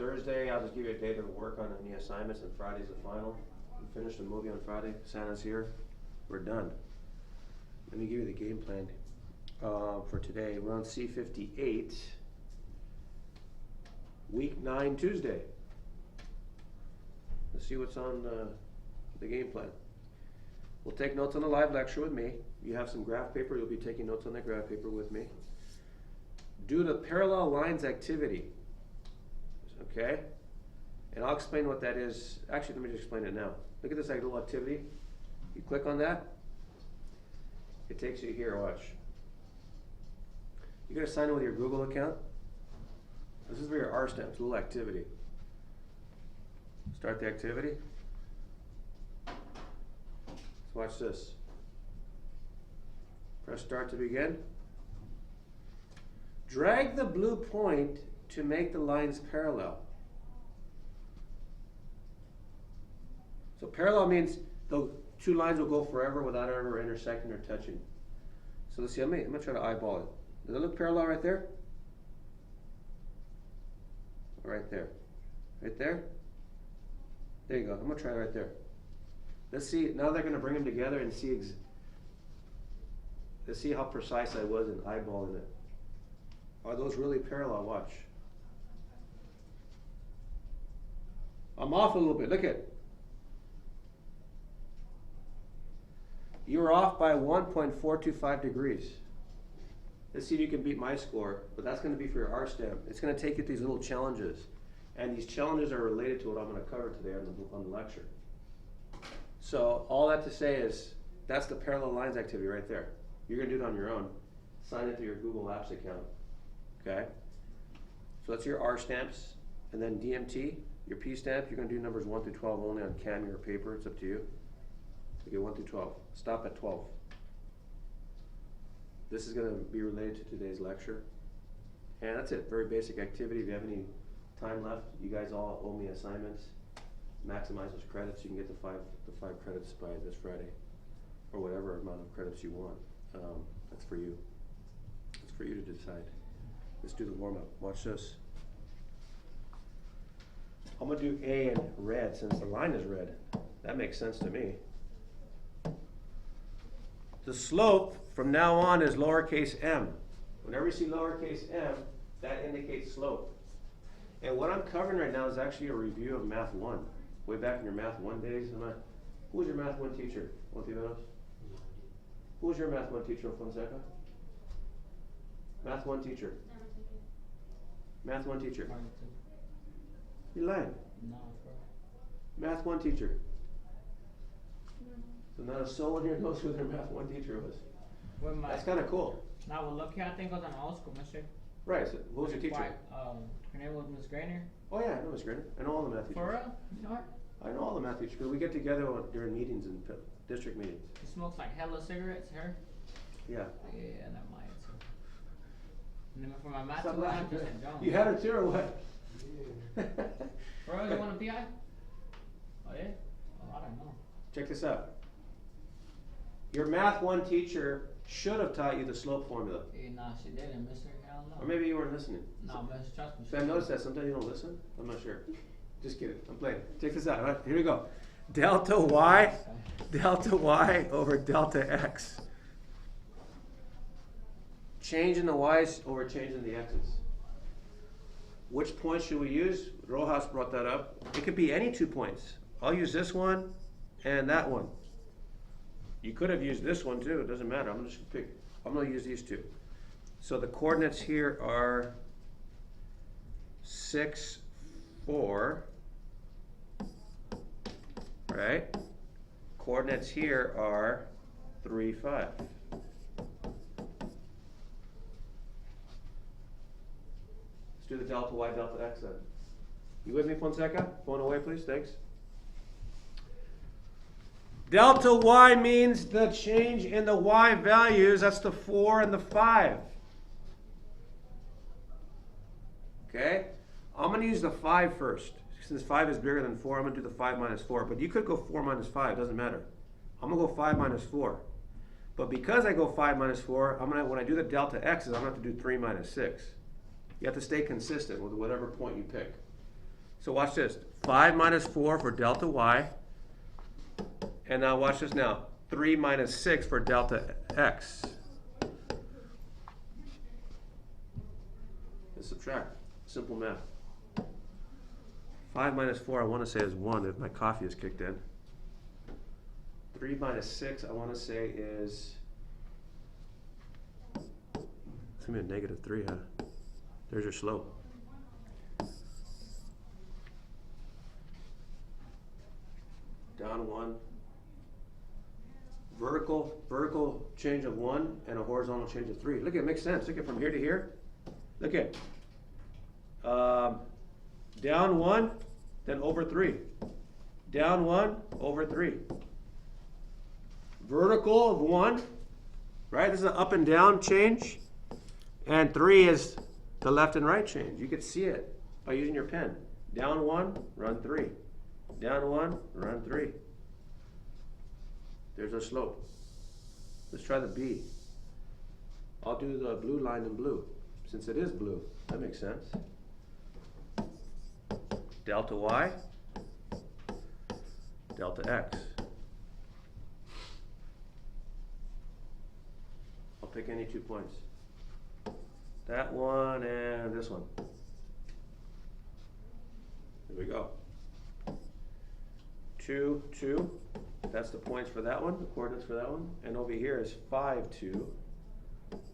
Thursday, I'll just give you a day to work on any assignments, and Friday's the final. We finish the movie on Friday. Santa's here. We're done. Let me give you the game plan for today. We're on C58, week 9, Tuesday. Let's see what's on the game plan. We'll take notes on the live lecture with me. You have some graph paper. You'll be taking notes on the graph paper with me. Do the parallel lines activity. Okay? And I'll explain what that is. Actually, let me just explain it now. Look at this little activity. You click on that. It takes you here. Watch. You're going to sign in with your Google account. This is for your R stamps, little activity. Start the activity. Let's watch this. Press start to begin. Drag the blue point to make the lines parallel. So parallel means the two lines will go forever without ever intersecting or touching. So let's see, I'm gonna try to eyeball it. Does it look parallel right there? Right there. Right there? There you go. I'm gonna try it right there. Let's see, now they're gonna bring them together and see let's see how precise I was in eyeballing it. Are those really parallel? Watch. I'm off a little bit. Look at. You're off by 1.425 degrees. Let's see if you can beat my score, but that's going to be for your R stamp. It's going to take you through these little challenges, and these challenges are related to what I'm going to cover today on the lecture. So all that to say is that's the parallel lines activity right there. You're going to do it on your own. Sign into your Google Apps account. Okay? So that's your R stamps, and then DMT, your P stamp, you're going to do numbers 1 through 12 only on Cami or paper. It's up to you. Okay, 1 through 12. Stop at 12. This is going to be related to today's lecture. And that's it. Very basic activity. If you have any time left, you guys all owe me assignments. Maximize those credits. You can get the five credits by this Friday, or whatever amount of credits you want. That's for you. It's for you to decide. Let's do the warm-up. Watch this. I'm going to do A in red since the line is red. That makes sense to me. The slope from now on is lowercase m. Whenever you see lowercase m, that indicates slope. And what I'm covering right now is actually a review of Math 1. Way back in your Math 1 days. Who was your Math 1 teacher? Who was your Math 1 teacher, Fonseca? Math 1 teacher. Math 1 teacher. You lying? No, Math 1 teacher. So not a soul in here knows who their Math 1 teacher was. That's kind of cool. Now, well, look here, I think I was in old school, mister. Right, so who was your teacher? Her name was Miss Grainer. Oh yeah, I know Miss Grainer. I know all the math teachers. For real? You know her? I know all the math teachers because we get together during meetings and district meetings. She smokes like hella cigarettes, her? Yeah. Yeah, that might. And then for my math Stop too, laughing. I just don't. You had her too or what? Yeah. Bro, you want a PI? Oh yeah? Oh, I don't know. Check this out. Your Math 1 teacher should have taught you the slope formula. Yeah, nah, she didn't, mister. Hell no. Or maybe you weren't listening. No, miss, trust me. So I noticed that sometimes you don't listen. I'm not sure. Just kidding. I'm playing. Check this out. All right, here we go. Delta y over delta x. Changing the y's over changing the x's. Which point should we use? Rojas brought that up. It could be any 2 points. I'll use this one and that one. You could have used this one too. It doesn't matter. I'm going to use these two. So the coordinates here are 6, 4. Right? Coordinates here are 3, 5. Let's do the delta y, delta x then. You with me, Fonseca? Phone away, please. Thanks. Delta y means the change in the y values. That's the 4 and the 5. Okay? I'm going to use the 5 first. Since 5 is bigger than 4, I'm going to do the 5 minus 4. But you could go 4 minus 5. Doesn't matter. I'm going to go 5 minus 4. But because I go 5 minus 4, when I do the delta x's, I'm going to have to do 3 minus 6. You have to stay consistent with whatever point you pick. So watch this. 5 minus 4 for delta y. And now watch this now. 3 minus 6 for delta x. Let's subtract. Simple math. 5 minus 4 I want to say is 1 if my coffee is kicked in. 3 minus 6 I want to say is, it's going to be a negative 3, huh? There's your slope. Down 1. Vertical change of 1 and a horizontal change of 3. Look, it makes sense. Look at from here to here. Look at down 1, then over 3. Down 1, over 3. Vertical of 1, right? This is an up and down change. And 3 is the left and right change. You can see it by using your pen. Down 1, run 3. Down 1, run 3. There's our slope. Let's try the B. I'll do the blue line in blue, since it is blue. That makes sense. Delta y, delta x. I'll pick any 2 points. That one and this one. There we go. 2, 2. That's the points for that one, the coordinates for that one. And over here is 5, 2. Let's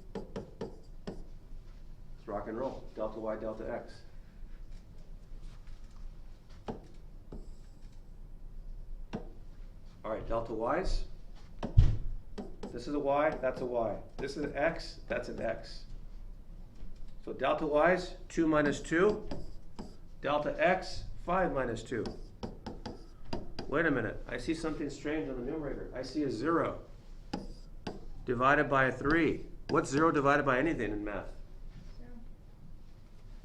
rock and roll. Delta y, delta x. All right, delta y's. This is a y, that's a y. This is an x, that's an x. So delta y's, 2 minus 2. Delta x, 5 minus 2. Wait a minute, I see something strange on the numerator. I see a 0 divided by a 3. What's 0 divided by anything in math? 0.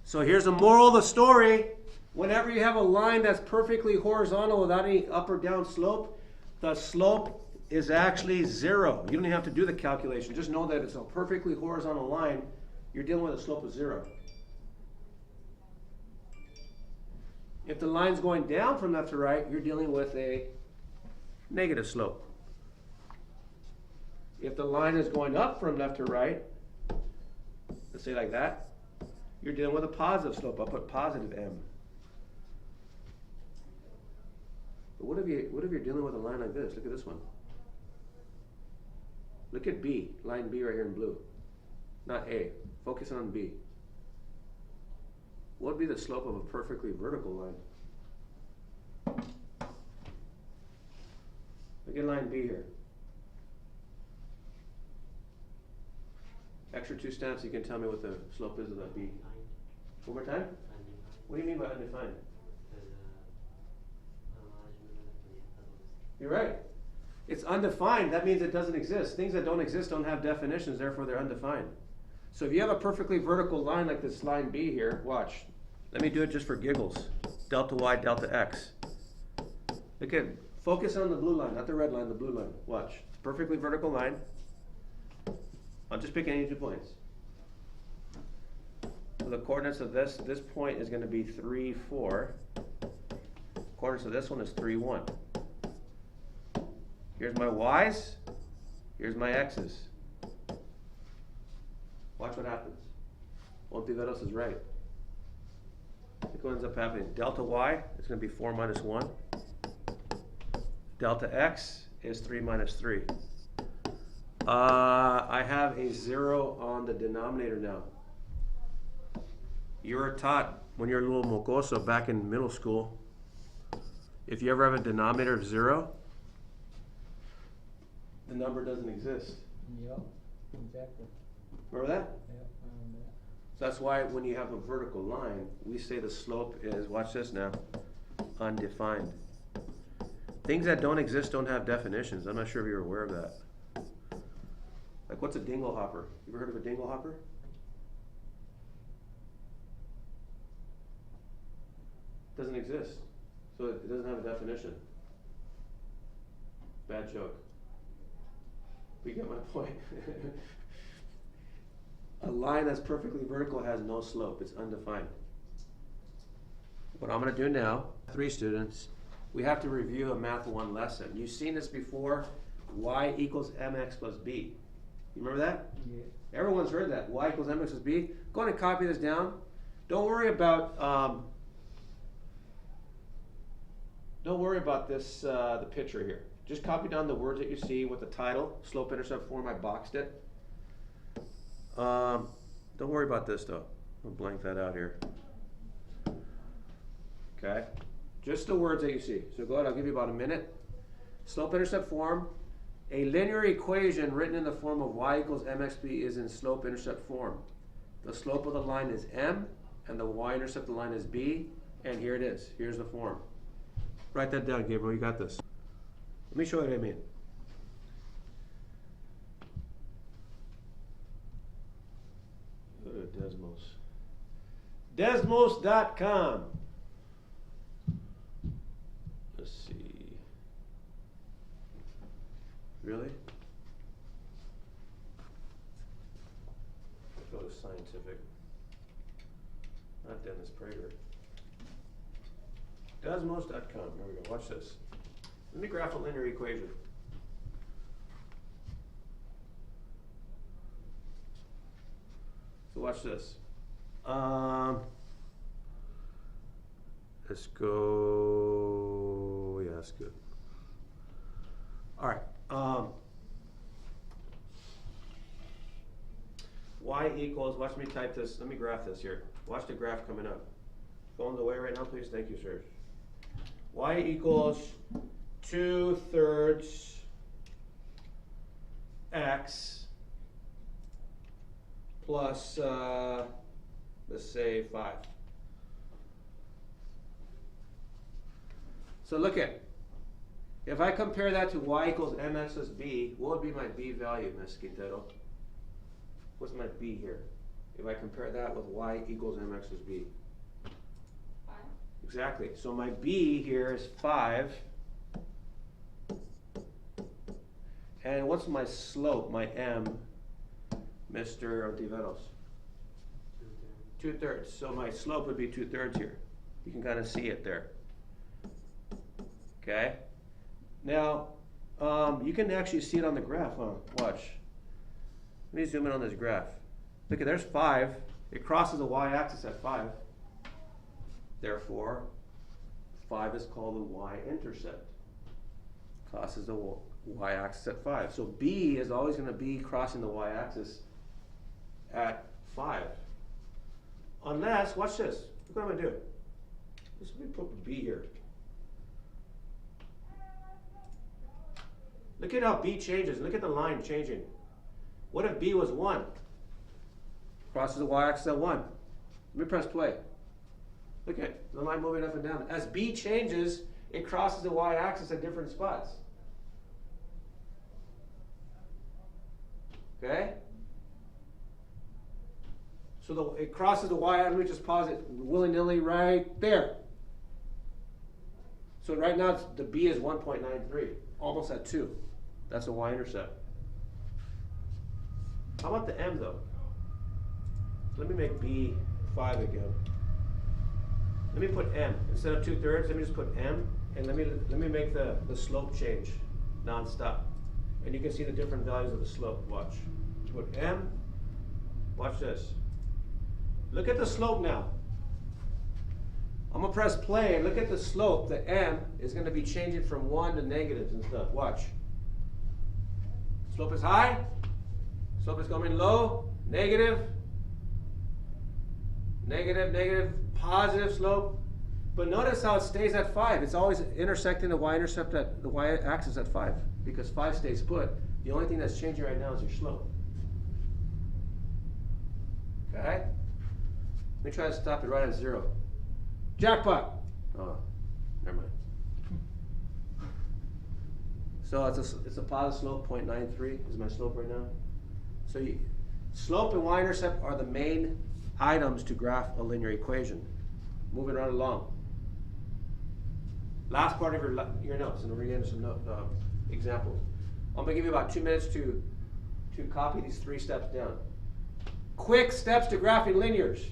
So here's the moral of the story. Whenever you have a line that's perfectly horizontal without any up or down slope, the slope is actually 0. You don't even have to do the calculation. Just know that it's a perfectly horizontal line. You're dealing with a slope of 0. If the line's going down from left to right, you're dealing with a negative slope. If the line is going up from left to right, let's say like that, you're dealing with a positive slope. I'll put positive m. But what if you're dealing with a line like this? Look at this one. Look at B, line B right here in blue. Not A. Focus on B. What would be the slope of a perfectly vertical line? Look at line B here. Extra 2 stamps, you can tell me what the slope is of that B. One more time? What do you mean by undefined? You're right. It's undefined. That means it doesn't exist. Things that don't exist don't have definitions, therefore they're undefined. So if you have a perfectly vertical line like this line B here, watch. Let me do it just for giggles. Delta y, delta x. Look at, focus on the blue line, not the red line, the blue line. Watch. It's a perfectly vertical line. I'll just pick any 2 points. So the coordinates of this point is going to be 3, 4. Coordinates of this one is 3, 1. Here's my y's. Here's my x's. Watch what happens. Ontiveros is right. Look what ends up happening. Delta y is going to be 4 minus 1. Delta x is 3 minus 3. I have a 0 on the denominator now. You were taught when you're a little mocoso back in middle school, if you ever have a denominator of 0, the number doesn't exist. Yep, exactly. Remember that? Yep, I remember that. So that's why when you have a vertical line, we say the slope is, watch this now, undefined. Things that don't exist don't have definitions. I'm not sure if you're aware of that. Like, what's a dingle hopper? You ever heard of a dingle hopper? Doesn't exist. So it doesn't have a definition. Bad joke. But you get my point. A line that's perfectly vertical has no slope. It's undefined. what I'm going to do now, 3 students, we have to review a Math 1 lesson. You've seen this before, y equals mx plus b. You remember that? Yeah. Everyone's heard that, y equals mx plus b. Go ahead and copy this down. Don't worry about this, the picture here. Just copy down the words that you see with the title, slope-intercept form. I boxed it. Don't worry about this though. I'll blank that out here. Okay, just the words that you see. So go ahead, I'll give you about a minute. Slope-intercept form. A linear equation written in the form of y equals mxb is in slope-intercept form. The slope of the line is m, and the y-intercept of the line is b, and here it is. Here's the form. Write that down, Gabriel, you got this. Let me show you what I mean. Desmos. Desmos.com. Let's see. Really? Go to scientific. Not Dennis Prager. Desmos.com. Here we go. Watch this. Let me graph a linear equation. So watch this. Let's go. Yeah, that's good. All right. Y equals, watch me type this. Let me graph this here. Watch the graph coming up. Phone's away right now, please. Thank you, sir. Y equals 2/3 x plus, let's say 5. So look at, if I compare that to y equals mx plus b, what would be my b value, Ms. Quintero? What's my b here? If I compare that with y equals mx plus b. 5. Exactly. So my b here is 5. And what's my slope, my m, Mr. Ontiveros? 2/3. So my slope would be 2/3 here. You can kind of see it there. Okay? Now, you can actually see it on the graph, huh? Watch. Let me zoom in on this graph. Look, there's 5. It crosses the y-axis at 5. Therefore, 5 is called the y-intercept. Crosses the y-axis at 5. So B is always going to be crossing the y-axis at 5. Unless, watch this. Look what I'm going to do. Let me put B here. Look at how B changes. Look at the line changing. What if B was 1? Crosses the y-axis at 1. Let me press play. Look at the line moving up and down. As B changes, it crosses the y-axis at different spots. Okay? So it crosses the y-axis. Let me just pause it willy-nilly right there. So right now the B is 1.93, almost at 2. That's a y-intercept. How about the M though? Let me make B 5 again. Let me put M instead of 2/3. Let me just put M, and let me make the slope change non-stop, and you can see the different values of the slope. Watch. Put M. Watch this. Look at the slope now. I'm gonna press play and look at the slope. The M is gonna be changing from 1 to negatives and stuff. Watch. Slope is high. Slope is coming low. Negative. Negative, negative, positive slope. But notice how it stays at 5. It's always intersecting the y-intercept at the y-axis at 5 because 5 stays put. The only thing that's changing right now is your slope. Okay? Let me try to stop it right at 0. Jackpot! Oh, never mind. So it's a positive slope, 0.93 is my slope right now. So slope and y-intercept are the main items to graph a linear equation. Moving right along. Last part of your notes, and we're getting some examples. I'm gonna give you about 2 minutes to copy these 3 steps down. Quick steps to graphing linears.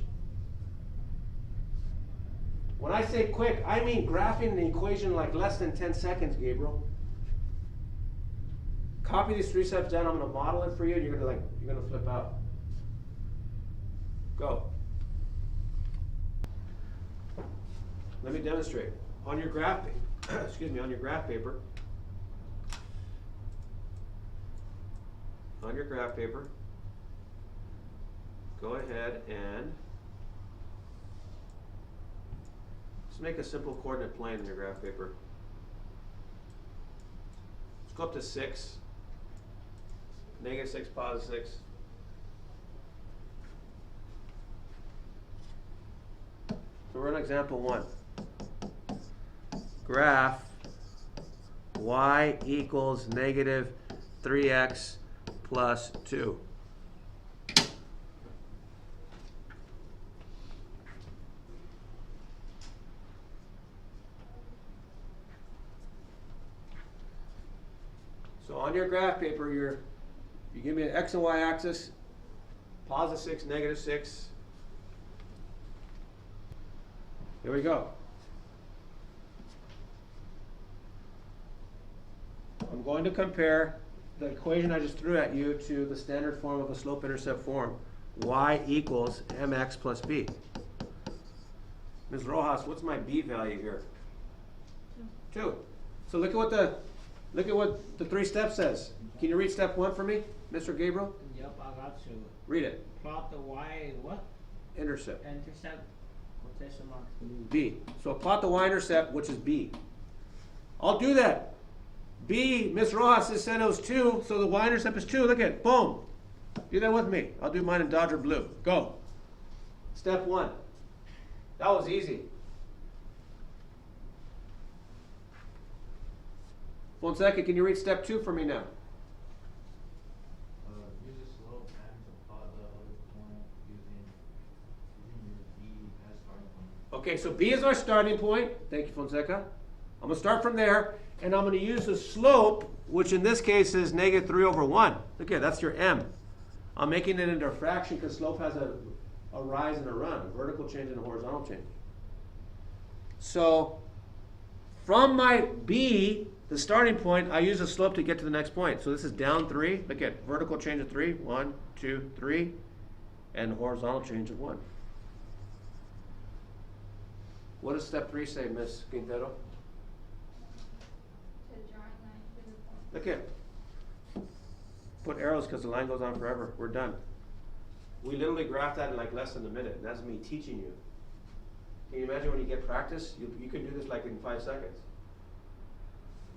When I say quick, I mean graphing an equation like less than 10 seconds, Gabriel. Copy these 3 steps down. I'm going to model it for you, and you're going to flip out. Go. Let me demonstrate. On your graph, excuse me, on your graph paper. On your graph paper, go ahead and just make a simple coordinate plane in your graph paper. Let's go up to 6. -6, +6. So we're on example 1. Graph y equals -3x plus 2. So on your graph paper, you give me an x and y axis, +6, -6. Here we go. I'm going to compare the equation I just threw at you to the standard form of a slope-intercept form. Y equals mx plus b. Ms. Rojas, what's my b value here? 2. So look at what the 3 steps says. Can you read step 1 for me, Mr. Gabriel? Yep, I got you. Read it. Plot the y what? Intercept. Intercept. Quotation marks. B. So plot the y-intercept, which is b. I'll do that. B, Ms. Rojas has said it was 2, so the y-intercept is 2. Look at it. Boom. Do that with me. I'll do mine in Dodger blue. Go. Step 1. That was easy. Fonseca, can you read step 2 for me now? Use a slope and to plot the other point using your B as starting point. Okay, so B is our starting point. Thank you, Fonseca. I'm going to start from there, and I'm going to use the slope, which in this case is -3/1. Look at that's your M. I'm making it into a fraction because slope has a rise and a run, a vertical change and a horizontal change. So from my B, the starting point, I use the slope to get to the next point. So this is down 3. Look at vertical change of 3. 1, 2, 3. And horizontal change of 1. What does step 3 say, Miss Quintero? To draw a line through the point. Look at. Put arrows because the line goes on forever. We're done. We literally graphed that in like less than a minute. That's me teaching you. Can you imagine when you get practice? You can do this like in 5 seconds.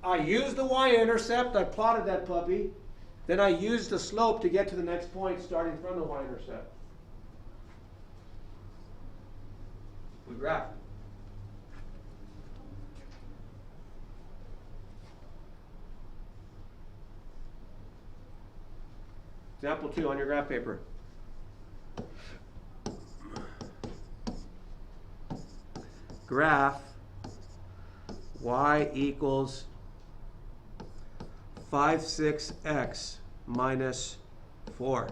I used the y-intercept. I plotted that puppy. Then I used the slope to get to the next point starting from the y-intercept. We graphed. Example 2 on your graph paper. Graph y equals 5,6x minus 4.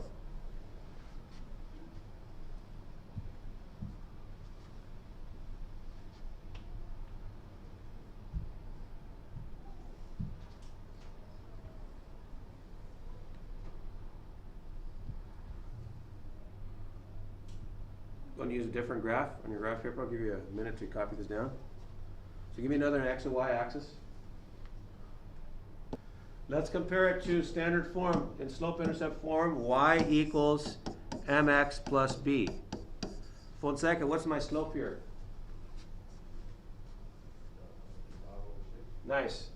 Going to use a different graph on your graph paper. I'll give you a minute to copy this down. So give me another x and y axis. Let's compare it to standard form. In slope-intercept form, y equals mx plus b. Fonseca, what's my slope here? Nice.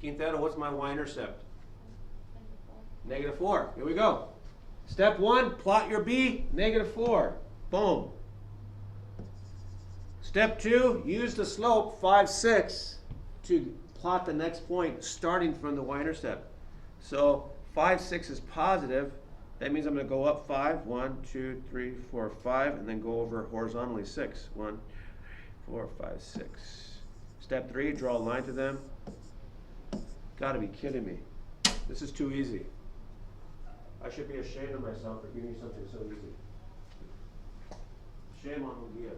Quintero, what's my y-intercept? -4. Here we go. Step 1, plot your b, -4. Boom. Step 2, use the slope 5, 6 to plot the next point starting from the y-intercept. So 5, 6 is positive. That means I'm going to go up 5, 1, 2, 3, 4, 5, and then go over horizontally 6. 1, 4, 5, 6. Step 3, draw a line to them. Gotta be kidding me. This is too easy. I should be ashamed of myself for giving you something so easy. Shame on Mugia.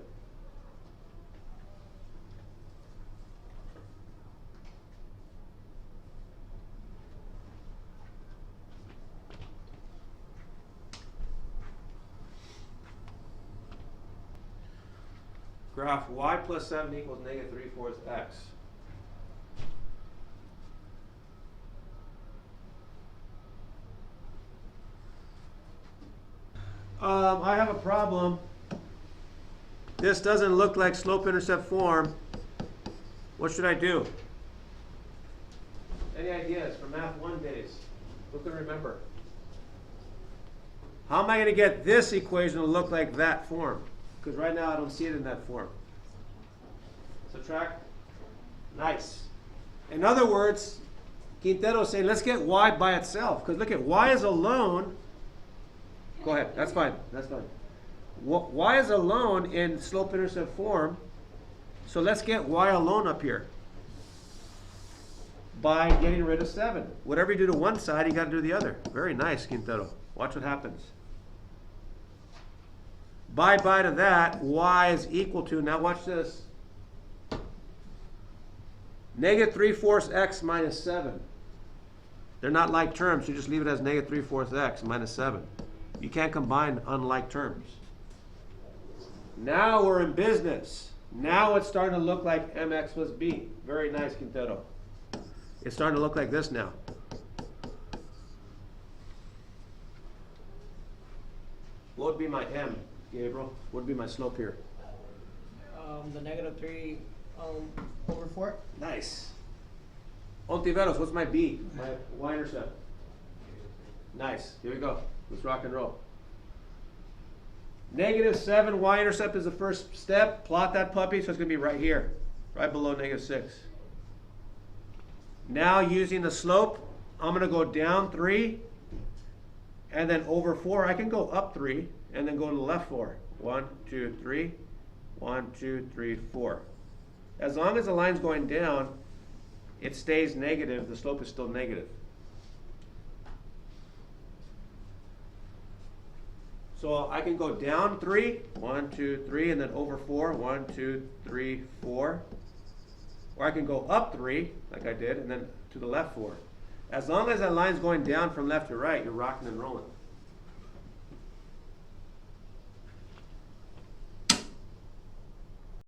Graph y plus 7 equals negative 3/4 x. I have a problem. This doesn't look like slope-intercept form. What should I do? Any ideas for Math 1 days? Who can remember? How am I going to get this equation to look like that form? Because right now I don't see it in that form. Subtract? Nice. In other words, Quintero's saying, let's get y by itself. Because look at y is alone. Go ahead. That's fine. That's fine. Y is alone in slope-intercept form. So let's get y alone up here by getting rid of 7. Whatever you do to one side, you got to do the other. Very nice, Quintero. Watch what happens. By to that, y is equal to, now watch this, negative 3/4 x minus 7. They're not like terms, so just leave it as negative 3/4 x minus 7. You can't combine unlike terms. Now we're in business. Now it's starting to look like mx plus b. Very nice, Quintero. It's starting to look like this now. What would be my m, Gabriel? What would be my slope here? The negative 3 over 4. Nice. Ontiveros, what's my b? My y-intercept. Nice. Here we go. Let's rock and roll. Negative 7 y-intercept is the first step. Plot that puppy, so it's going to be right here, right below negative 6. Now using the slope, I'm going to go down 3 and then over 4. I can go up 3 and then go to the left 4. 1, 2, 3. 1, 2, 3, 4. As long as the line's going down, it stays negative. The slope is still negative. So I can go down 3, 1, 2, 3, and then over 4, 1, 2, 3, 4. Or I can go up 3, like I did, and then to the left 4. As long as that line's going down from left to right, you're rocking and rolling.